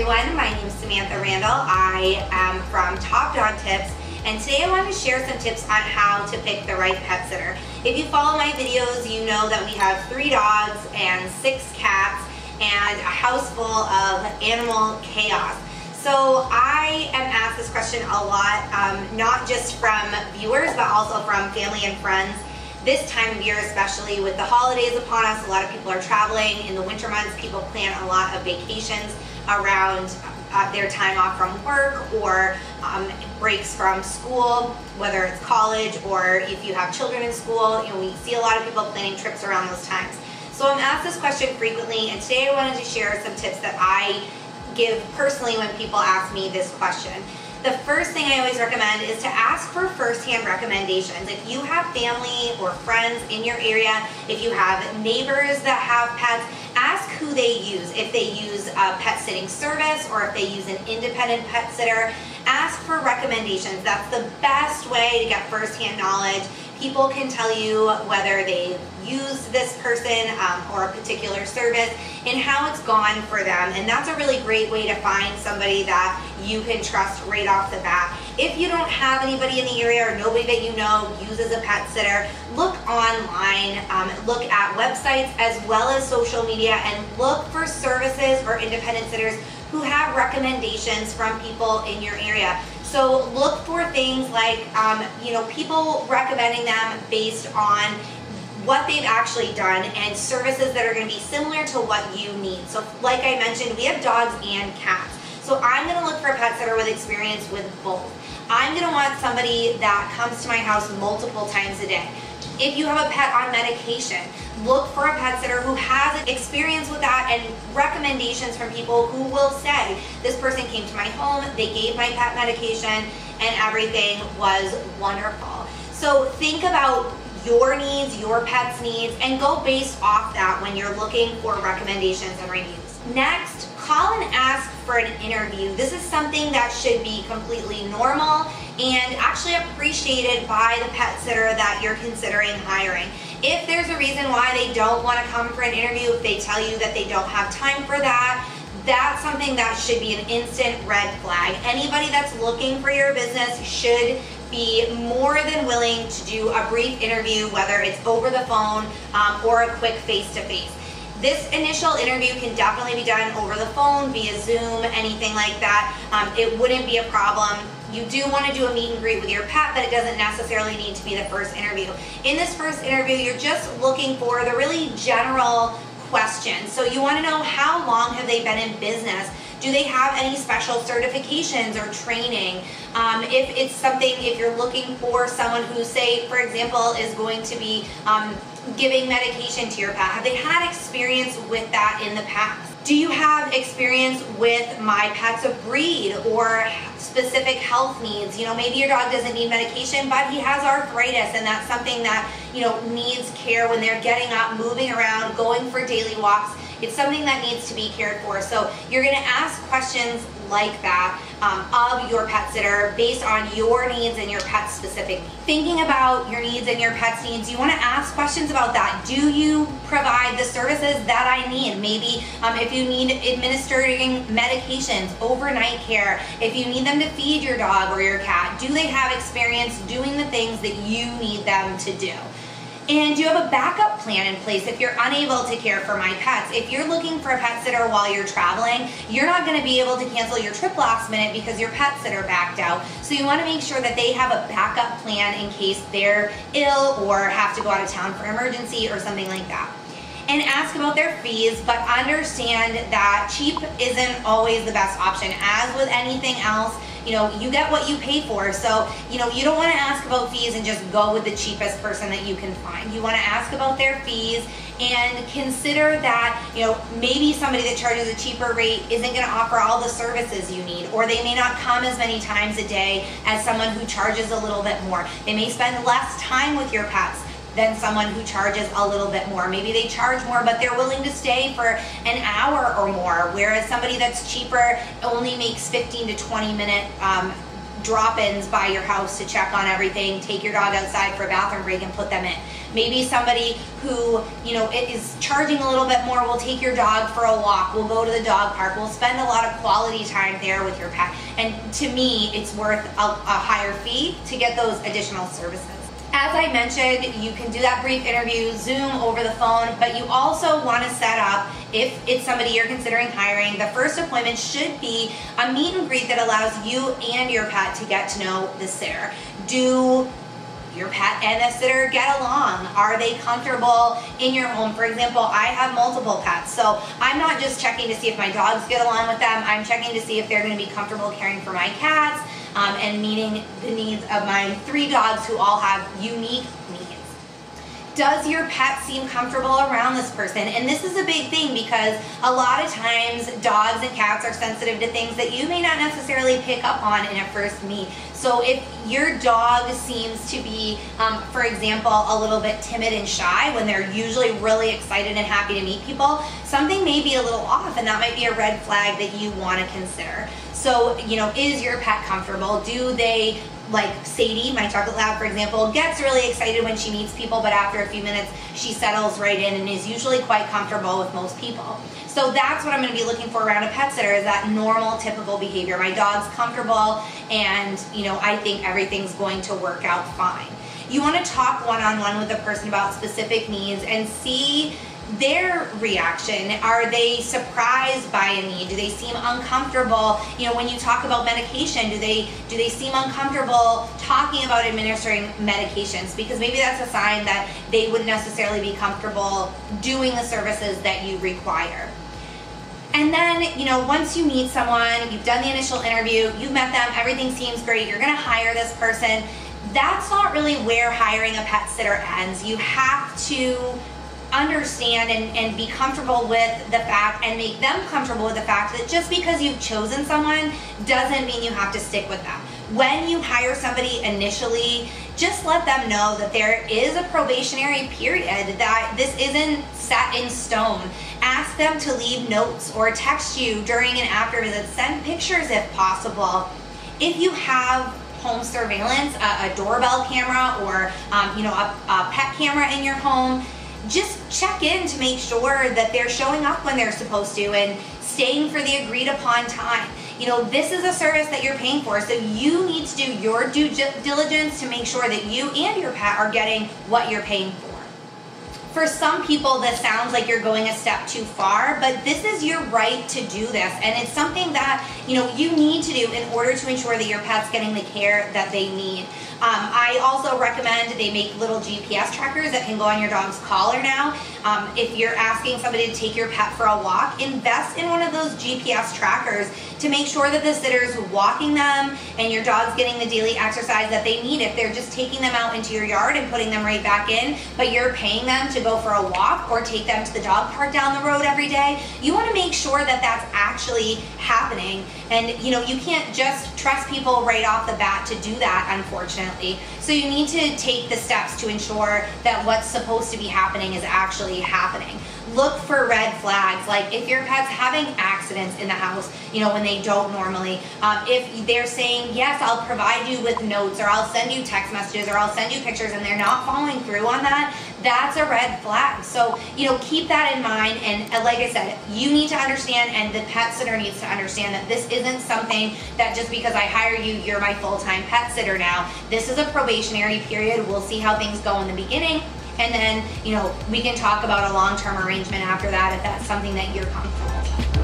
everyone, my name is Samantha Randall. I am from Top Dog Tips, and today I want to share some tips on how to pick the right pet sitter. If you follow my videos, you know that we have 3 dogs and 6 cats and a house full of animal chaos. So I am asked this question a lot, not just from viewers, but also from family and friends. This time of year, especially with the holidays upon us, a lot of people are traveling. In the winter months, people plan a lot of vacations around their time off from work or breaks from school, whether it's college or if you have children in school. You know, we see a lot of people planning trips around those times. So I'm asked this question frequently, and today I wanted to share some tips that I give personally when people ask me this question. The first thing I always recommend is to ask for first-hand recommendations. If you have family or friends in your area, if you have neighbors that have pets, ask who they use. If they use a pet sitting service or if they use an independent pet sitter, ask for recommendations. That's the best way to get first-hand knowledge. People can tell you whether they use this person or a particular service and how it's gone for them, and that's a really great way to find somebody that you can trust right off the bat. If you don't have anybody in the area or nobody that you know uses a pet sitter, look online, look at websites as well as social media, and look for services or independent sitters who have recommendations from people in your area. So look for things like, people recommending them based on what they've actually done and services that are going to be similar to what you need. So like I mentioned, we have dogs and cats. So I'm going to look for a pet sitter with experience with both. I'm going to want somebody that comes to my house multiple times a day. If you have a pet on medication, look for a pet sitter who has experience with that and recommendations from people who will say, this person came to my home, they gave my pet medication, and everything was wonderful. So think about your needs, your pet's needs, and go based off that when you're looking for recommendations and reviews. Next, call and ask for an interview. This is something that should be completely normal and actually appreciated by the pet sitter that you're considering hiring. If there's a reason why they don't want to come for an interview, if they tell you that they don't have time for that, that's something that should be an instant red flag. Anybody that's looking for your business should be more than willing to do a brief interview, whether it's over the phone or a quick face-to-face. This initial interview can definitely be done over the phone, via Zoom, anything like that. It wouldn't be a problem. You do want to do a meet and greet with your pet, but it doesn't necessarily need to be the first interview. In this first interview, you're just looking for the really general questions. So you want to know, how long have they been in business? Do they have any special certifications or training? If you're looking for someone who, say, for example, is going to be giving medication to your pet, have they had experience with that in the past? Do you have experience with my pet's a breed or specific health needs? You know, maybe your dog doesn't need medication, but he has arthritis, and that's something that, needs care when they're getting up, moving around, going for daily walks. It's something that needs to be cared for. So you're going to ask questions like that of your pet sitter based on your needs and your pet's specific needs. Thinking about your needs and your pet's needs, you want to ask questions about that. Do you provide the services that I need? Maybe if you need administering medications, overnight care, if you need them to feed your dog or your cat, do they have experience doing the things that you need them to do? And do you have a backup plan in place if you're unable to care for my pets? If you're looking for a pet sitter while you're traveling, you're not going to be able to cancel your trip last minute because your pet sitter backed out. So you want to make sure that they have a backup plan in case they're ill or have to go out of town for an emergency or something like that. And ask about their fees, but understand that cheap isn't always the best option. As with anything else, you get what you pay for. So, you don't want to ask about fees and just go with the cheapest person that you can find. You want to ask about their fees and consider that, maybe somebody that charges a cheaper rate isn't going to offer all the services you need, or they may not come as many times a day as someone who charges a little bit more. They may spend less time with your pets than someone who charges a little bit more. Maybe they charge more, but they're willing to stay for an hour or more, whereas somebody that's cheaper only makes 15 to 20 minute drop-ins by your house to check on everything, take your dog outside for a bathroom break and put them in. Maybe somebody who, it is charging a little bit more will take your dog for a walk, we'll go to the dog park, we'll spend a lot of quality time there with your pet. And to me, it's worth a higher fee to get those additional services. As I mentioned, you can do that brief interview, Zoom, over the phone, but you also want to set up, if it's somebody you're considering hiring, the first appointment should be a meet and greet that allows you and your pet to get to know the sitter. Do your pet and the sitter get along? Are they comfortable in your home? For example, I have multiple pets, so I'm not just checking to see if my dogs get along with them, I'm checking to see if they're going to be comfortable caring for my cats, and meeting the needs of my 3 dogs who all have unique needs. Does your pet seem comfortable around this person? And this is a big thing because a lot of times dogs and cats are sensitive to things that you may not necessarily pick up on in a first meet. So if your dog seems to be, for example, a little bit timid and shy when they're usually really excited and happy to meet people, something may be a little off, and that might be a red flag that you want to consider. So, is your pet comfortable? Do they, like Sadie, my chocolate lab, for example, gets really excited when she meets people, but after a few minutes, she settles right in and is usually quite comfortable with most people. So that's what I'm going to be looking for around a pet sitter, is that normal, typical behavior. My dog's comfortable, and I think everything's going to work out fine. You want to talk one-on-one with a person about specific needs and see their reaction. Are they surprised by a need? Do they seem uncomfortable? When you talk about medication, do they seem uncomfortable talking about administering medications? Because maybe that's a sign that they wouldn't necessarily be comfortable doing the services that you require. And then, once you meet someone, you've done the initial interview, you've met them, everything seems great, you're gonna hire this person, that's not really where hiring a pet sitter ends. You have to understand and be comfortable with the fact, and make them comfortable with the fact, that just because you've chosen someone doesn't mean you have to stick with them. When you hire somebody initially, just let them know that there is a probationary period, that this isn't set in stone. Ask them to leave notes or text you during and after visits. Send pictures if possible. If you have home surveillance, a doorbell camera, or a pet camera in your home, just check in to make sure that they're showing up when they're supposed to and staying for the agreed upon time. This is a service that you're paying for, so you need to do your due diligence to make sure that you and your pet are getting what you're paying for. For some people, this sounds like you're going a step too far, but this is your right to do this, and it's something that you need to do in order to ensure that your pet's getting the care that they need. I also recommend they make little GPS trackers that can go on your dog's collar now. If you're asking somebody to take your pet for a walk, invest in one of those GPS trackers to make sure that the sitter's walking them and your dog's getting the daily exercise that they need. If they're just taking them out into your yard and putting them right back in, but you're paying them to go for a walk or take them to the dog park down the road every day, you want to make sure that that's actually happening. And you can't just trust people right off the bat to do that, unfortunately. So you need to take the steps to ensure that what's supposed to be happening is actually happening. Look for red flags, like if your pet's having accidents in the house, when they don't normally. If they're saying, yes, I'll provide you with notes, or I'll send you text messages, or I'll send you pictures, and they're not following through on that, that's a red flag. So, keep that in mind. And like I said, you need to understand, and the pet sitter needs to understand, that this isn't something that just because I hire you, you're my full-time pet sitter now. This is a probationary period. We'll see how things go in the beginning. And then, we can talk about a long-term arrangement after that if that's something that you're comfortable with.